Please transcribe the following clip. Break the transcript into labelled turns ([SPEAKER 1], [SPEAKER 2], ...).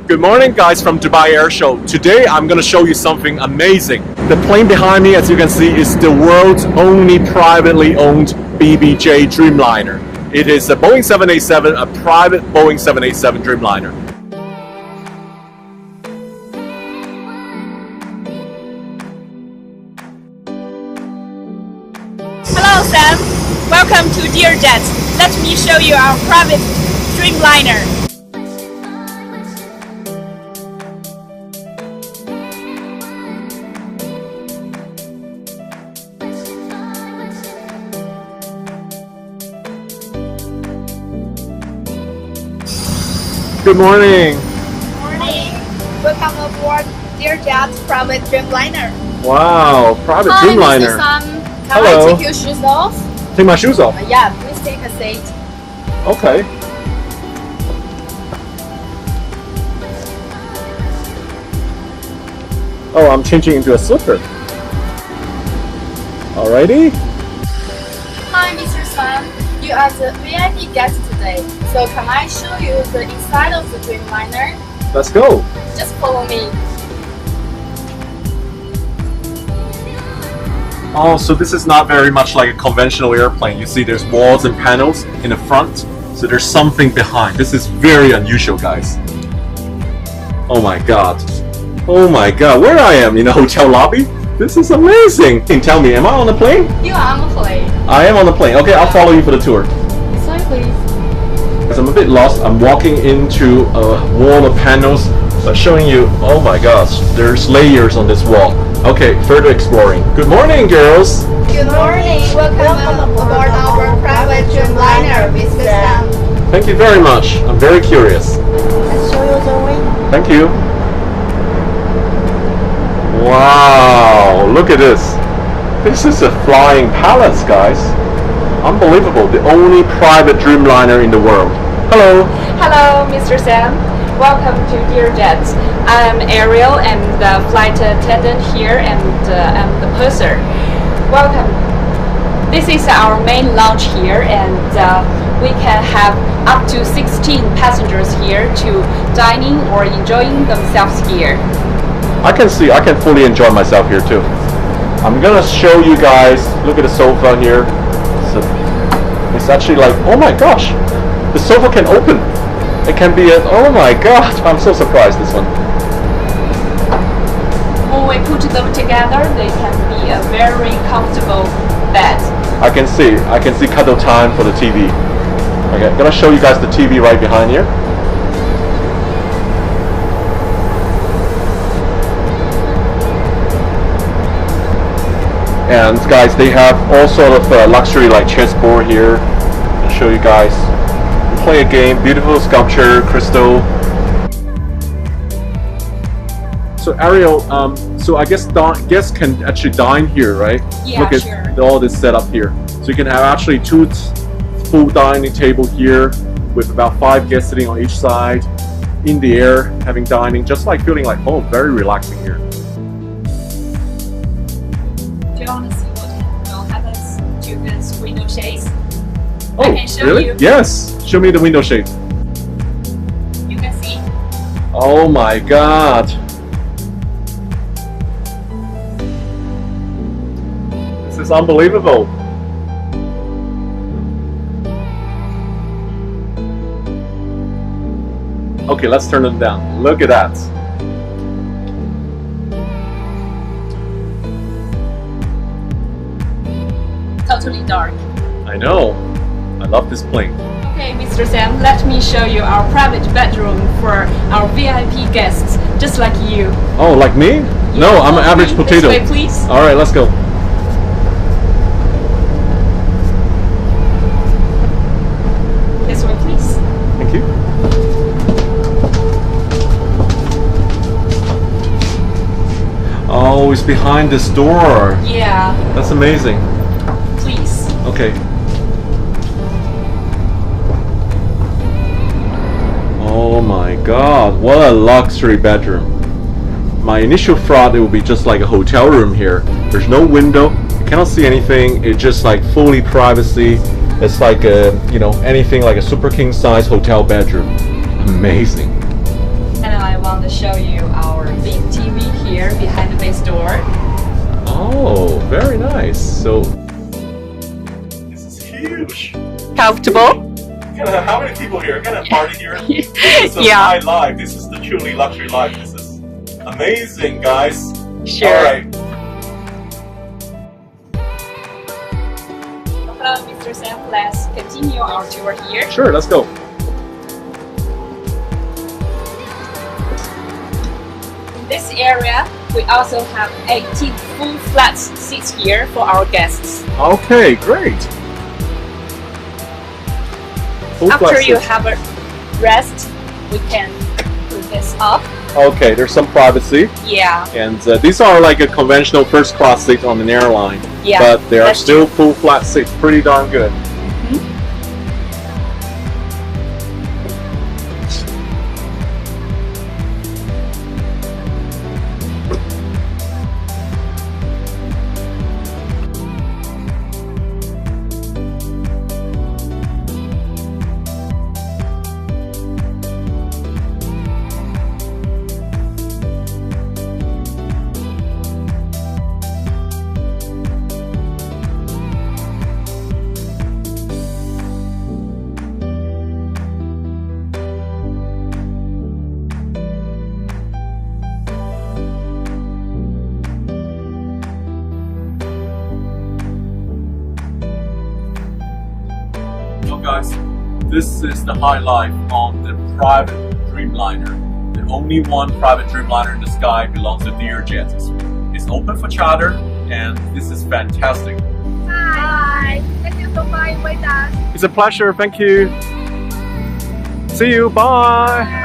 [SPEAKER 1] Good morning guys from Dubai Air Show. Today I'm going to show you something amazing. The plane behind me, as you can see, is the world's only privately owned BBJ Dreamliner. It is a Boeing 787, a private Boeing 787 Dreamliner.
[SPEAKER 2] Hello Sam, welcome to Dearjet. Let me show you our private Dreamliner.
[SPEAKER 1] Good morning.
[SPEAKER 2] Good morning. Welcome aboard Dearjet private Dreamliner.
[SPEAKER 1] Wow, private
[SPEAKER 2] Hi,
[SPEAKER 1] Dreamliner.
[SPEAKER 2] Mr. Sam. Can
[SPEAKER 1] Hello.
[SPEAKER 2] I take your shoes off?
[SPEAKER 1] Take my shoes off.
[SPEAKER 2] Yeah, please take a seat.
[SPEAKER 1] Okay. Oh, I'm changing into a slipper. Alrighty.
[SPEAKER 2] Hi Mr. Sam, you are the VIP guest today. So can I show you the inside of the Dreamliner?
[SPEAKER 1] Let's go.
[SPEAKER 2] Just follow me.
[SPEAKER 1] Oh, so this is not very much like a conventional airplane. You see there's walls and panels in the front, so there's something behind. This is very unusual, guys. Oh my god. Oh my god, where I am? In a hotel lobby? This is amazing. Can you tell me, am I on the plane?
[SPEAKER 2] You are on the plane.
[SPEAKER 1] I am on the plane. Okay, I'll follow you for the tour.
[SPEAKER 2] Sorry, please.
[SPEAKER 1] As I'm a bit lost, I'm walking into a wall of panels, but showing you, oh my gosh, there's layers on this wall. Okay, further exploring. Good morning, girls.
[SPEAKER 2] Good morning. Welcome aboard our private Dreamliner, Mr. Sam.
[SPEAKER 1] Thank you very much. I'm very curious.
[SPEAKER 2] Let's show you the way.
[SPEAKER 1] Thank you. Wow, look at this. This is a flying palace, guys. Unbelievable. The only private Dreamliner in the world. Hello.
[SPEAKER 2] Hello, Mr. Sam. Welcome to Dearjet. I'm Ariel and the flight attendant here, and I'm the purser. Welcome. This is our main lounge here, and we can have up to 16 passengers here to dining or enjoying themselves here.
[SPEAKER 1] I can fully enjoy myself here too. I'm gonna show you guys, look at the sofa here. So it's actually like, oh my gosh, the sofa can open. It can be a, oh my god, I'm so surprised this one.
[SPEAKER 2] When we put them together, they can be a very comfortable bed.
[SPEAKER 1] I can see cuddle time for the TV. Okay, I'm gonna show you guys the TV right behind here. And guys, they have all sort of luxury like chessboard here. I'll show you guys. We play a game, beautiful sculpture, crystal. So Ariel, so I guess guests can actually dine here, right?
[SPEAKER 2] Yeah,
[SPEAKER 1] Look at
[SPEAKER 2] sure.
[SPEAKER 1] all this setup here. So you can have actually two full dining table here with about 5 guests sitting on each side, in the air, having dining, just like feeling like home. Very relaxing here.
[SPEAKER 2] Do you want to see what will happen to this window shades?
[SPEAKER 1] Oh,
[SPEAKER 2] I can show
[SPEAKER 1] really?
[SPEAKER 2] you.
[SPEAKER 1] Yes. Show me the window shade.
[SPEAKER 2] You can see.
[SPEAKER 1] Oh my god. This is unbelievable. Okay, let's turn them down. Look at that.
[SPEAKER 2] Totally dark.
[SPEAKER 1] I know. I love this plane.
[SPEAKER 2] Okay, Mr. Sam, let me show you our private bedroom for our VIP guests, just like you.
[SPEAKER 1] Oh, like me? No, I'm an average potato.
[SPEAKER 2] This way, please.
[SPEAKER 1] All right, let's go.
[SPEAKER 2] This way, please.
[SPEAKER 1] Thank you. Oh, it's behind this door.
[SPEAKER 2] Yeah,
[SPEAKER 1] That's amazing.
[SPEAKER 2] please.
[SPEAKER 1] Okay. Oh my god, what a luxury bedroom. My initial thought it would be just like a hotel room here. There's no window, you cannot see anything, it's just like fully privacy. It's like a, anything like a super king size hotel bedroom. Amazing.
[SPEAKER 2] And I want to show you our big TV here behind the base door.
[SPEAKER 1] Oh, very nice. So this is huge.
[SPEAKER 2] Comfortable?
[SPEAKER 1] How many people here? Can I party here? This is
[SPEAKER 2] Yeah.
[SPEAKER 1] high life. This is the truly luxury life. This is amazing, guys.
[SPEAKER 2] Sure.
[SPEAKER 1] All right.
[SPEAKER 2] Hello, Mr. Sam. Let's continue our tour here.
[SPEAKER 1] Sure, let's go.
[SPEAKER 2] In this area, we also have 18 full flat seats here for our guests.
[SPEAKER 1] Okay, great. Full
[SPEAKER 2] After
[SPEAKER 1] flat
[SPEAKER 2] you
[SPEAKER 1] seats.
[SPEAKER 2] have a rest, we can put this up.
[SPEAKER 1] Okay, there's some privacy.
[SPEAKER 2] Yeah,
[SPEAKER 1] And these are like a conventional first class seat on an airline.
[SPEAKER 2] yeah.
[SPEAKER 1] But they are
[SPEAKER 2] that's
[SPEAKER 1] still full flat seats. Pretty darn good. So guys, this is the high life on the private Dreamliner. The only one private Dreamliner in the sky belongs to DearJet. It's open for charter and this is fantastic.
[SPEAKER 3] Hi. Thank you so much with us.
[SPEAKER 1] It's a pleasure, thank you. See you, bye.